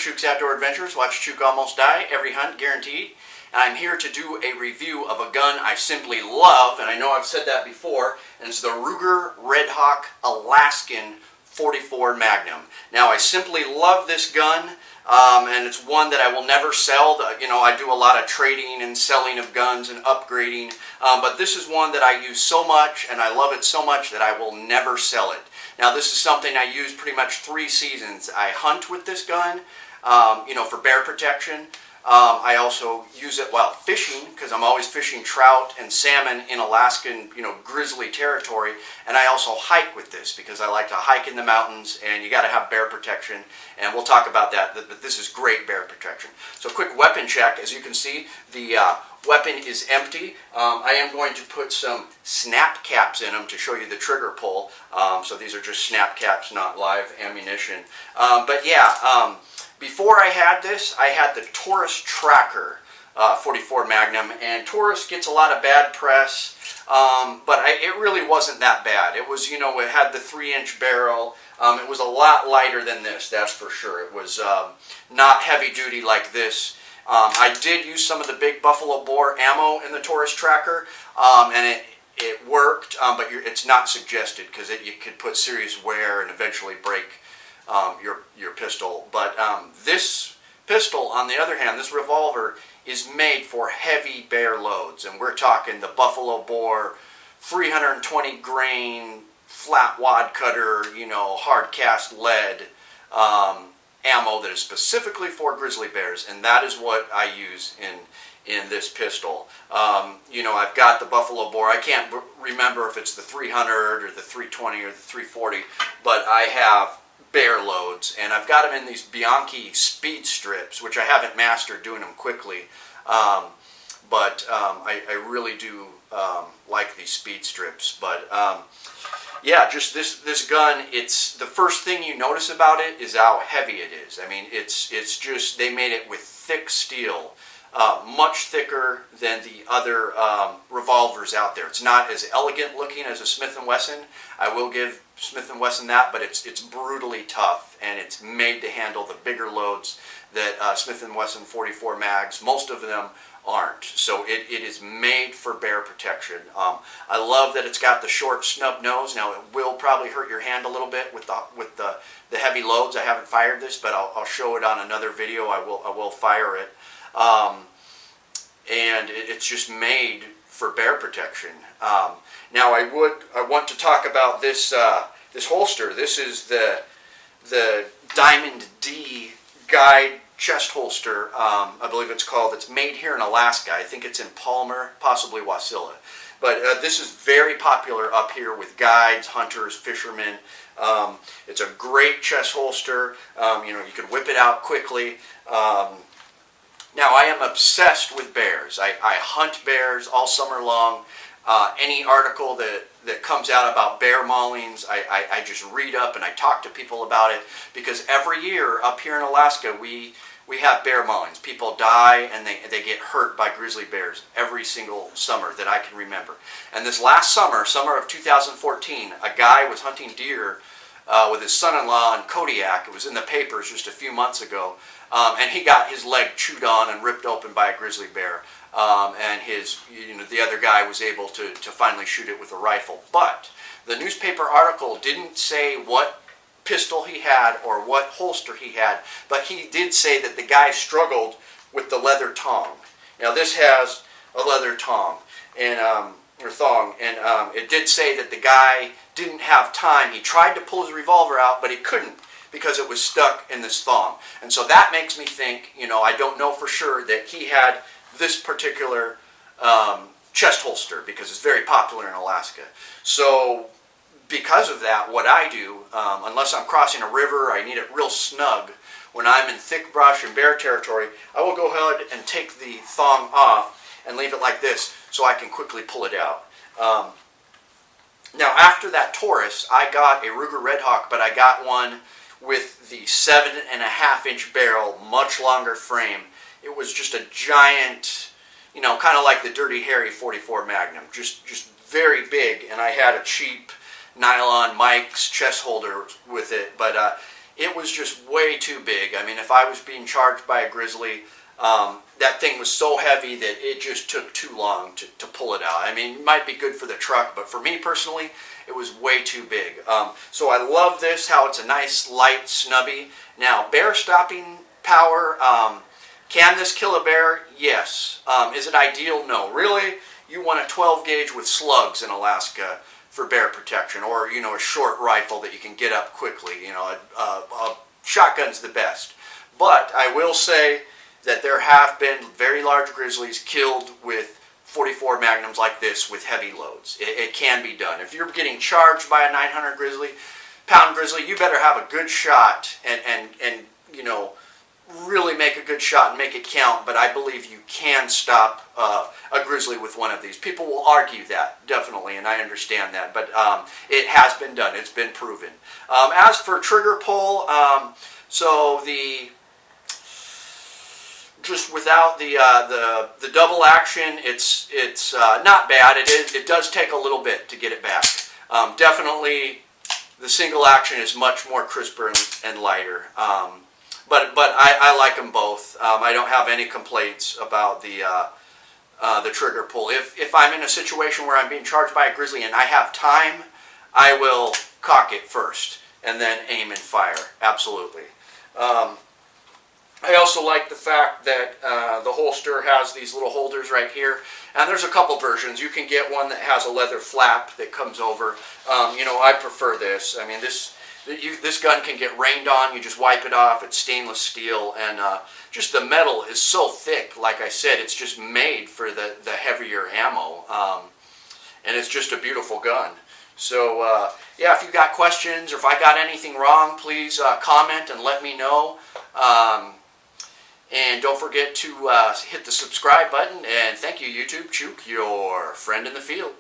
Chuke's Outdoor Adventures. Watch Chuke almost die, every hunt guaranteed. And I'm here to do a review of a gun I simply love, and I know I've said that before, and it's the Ruger Redhawk Alaskan 44 Magnum. Now, I simply love this gun, and it's one that I will never sell. You know, I do a lot of trading and selling of guns and upgrading, but this is one that I use so much, and I love it so much that I will never sell it. Now, this is something I use pretty much 3 seasons. I hunt with this gun, you know, for bear protection. I also use it while fishing because I'm always fishing trout and salmon in Alaskan, you know, grizzly territory. And I also hike with this because I like to hike in the mountains, and you got to have bear protection. And we'll talk about that, but this is great bear protection. So quick weapon check. As you can see, the weapon is empty. I am going to put some snap caps in them to show you the trigger pull. So these are just snap caps, not live ammunition. But yeah, before I had this, I had the Taurus Tracker 44 Magnum, and Taurus gets a lot of bad press, but it really wasn't that bad. It was, you know, it had the 3-inch barrel. It was a lot lighter than this, that's for sure. It was not heavy duty like this. I did use some of the big buffalo bore ammo in the Taurus Tracker, and it worked, but it's not suggested because you could put serious wear and eventually break your pistol. But this pistol, on the other hand, this revolver is made for heavy bear loads, and we're talking the buffalo bore 320 grain flat wad cutter, you know, hard cast lead ammo that is specifically for grizzly bears, and that is what I use in this pistol. You know, I've got the buffalo bore. I can't remember if it's the 300 or the 320 or the 340, but I have bear loads, and I've got them in these Bianchi speed strips, which I haven't mastered doing them quickly, but I really do like these speed strips. But yeah, just this gun, it's the first thing you notice about it is how heavy it is. I mean, it's just, they made it with thick steel, much thicker than the other revolvers out there. It's not as elegant looking as a Smith & Wesson. I will give Smith & Wesson that, but it's brutally tough, and it's made to handle the bigger loads that Smith & Wesson 44 mags, most of them aren't. So it is made for bear protection. I love that it's got the short snub nose. Now, it will probably hurt your hand a little bit with the heavy loads. I haven't fired this, but I'll show it on another video. I will fire it. And it's just made for bear protection. Now, I want to talk about this this holster. This is the Diamond D guide chest holster, I believe it's called. It's made here in Alaska. I think it's in Palmer, possibly Wasilla. But this is very popular up here with guides, hunters, fishermen. It's a great chest holster. You know, you can whip it out quickly. Now, I am obsessed with bears. I hunt bears all summer long. Any article that comes out about bear maulings, I just read up and I talk to people about it, because every year up here in Alaska we have bear maulings. People die and they get hurt by grizzly bears every single summer that I can remember. And this last summer, summer of 2014, a guy was hunting deer with his son-in-law in Kodiak. It was in the papers just a few months ago. And he got his leg chewed on and ripped open by a grizzly bear. And the other guy was able to finally shoot it with a rifle. But the newspaper article didn't say what pistol he had or what holster he had, but he did say that the guy struggled with the leather tong. Now, this has a leather tong and or thong, and it did say that the guy didn't have time. He tried to pull his revolver out, but he couldn't, because it was stuck in this thong. And so that makes me think, you know, I don't know for sure that he had this particular chest holster, because it's very popular in Alaska. So because of that, what I do, unless I'm crossing a river, I need it real snug, when I'm in thick brush and bear territory, I will go ahead and take the thong off and leave it like this so I can quickly pull it out. Now, after that Taurus, I got a Ruger Redhawk, but I got one with the 7.5-inch barrel, much longer frame. It was just a giant, you know, kind of like the Dirty Harry 44 Magnum, just very big, and I had a cheap nylon Mike's chest holder with it, but it was just way too big. I mean, if I was being charged by a grizzly, that thing was so heavy that it just took too long to pull it out. I mean, it might be good for the truck, but for me personally, it was way too big. So I love this, how it's a nice light snubby. Now, bear stopping power, can this kill a bear? Yes. Is it ideal? No. Really, you want a 12 gauge with slugs in Alaska for bear protection, or a short rifle that you can get up quickly. A shotgun's the best. But I will say that there have been very large grizzlies killed with 44 Magnums like this with heavy loads. It can be done. If you're getting charged by a 900 pound grizzly, you better have a good shot and really make a good shot and make it count. But I believe you can stop a grizzly with one of these. People will argue that, definitely, and I understand that. But it has been done. It's been proven. As for trigger pull, so just without the double action, it's not bad. It does take a little bit to get it back. Definitely, the single action is much more crisper and lighter. But I like them both. I don't have any complaints about the trigger pull. If I'm in a situation where I'm being charged by a grizzly and I have time, I will cock it first and then aim and fire. Absolutely. I also like the fact that the holster has these little holders right here. And there's a couple versions. You can get one that has a leather flap that comes over. I prefer this. I mean, this gun can get rained on. You just wipe it off. It's stainless steel. And just the metal is so thick. Like I said, it's just made for the heavier ammo. And it's just a beautiful gun. So, yeah, if you've got questions or if I got anything wrong, please comment and let me know. And don't forget to hit the subscribe button. And thank you, YouTube. Chuke, your friend in the field.